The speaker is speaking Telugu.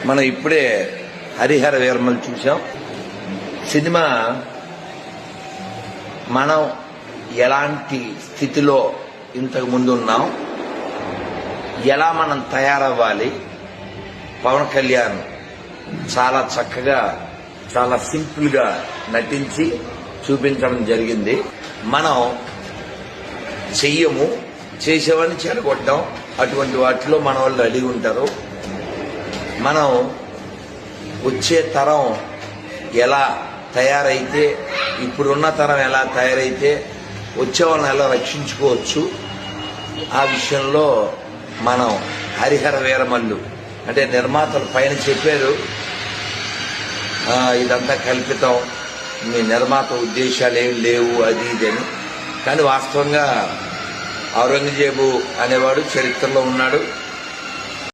మనం ఇప్పుడే హరిహర వీరమలు చూసాం. సినిమా మనం ఎలాంటి స్థితిలో ఇంతకు ముందు ఉన్నాం, ఎలా మనం తయారవ్వాలి, పవన్ కళ్యాణ్ చాలా చక్కగా చాలా సింపుల్ గా నటించి చూపించడం జరిగింది. మనం చెయ్యము, చేసేవాడిని చెడగొట్టాం, అటువంటి వాటిలో మన వాళ్ళు అడిగి ఉంటారు. మనం వచ్చే తరం ఎలా తయారైతే, ఇప్పుడున్న తరం ఎలా తయారైతే వచ్చే వాళ్ళని ఎలా రక్షించుకోవచ్చు, ఆ విషయంలో మనం హరిహర వీరమల్లు అంటే నిర్మాతలు పైన చెప్పారు ఇదంతా కల్పితం, మీ నిర్మాత ఉద్దేశాలు ఏమి లేవు అది ఇది అని. కానీ వాస్తవంగా ఔరంగజేబు అనేవాడు చరిత్రలో ఉన్నాడు.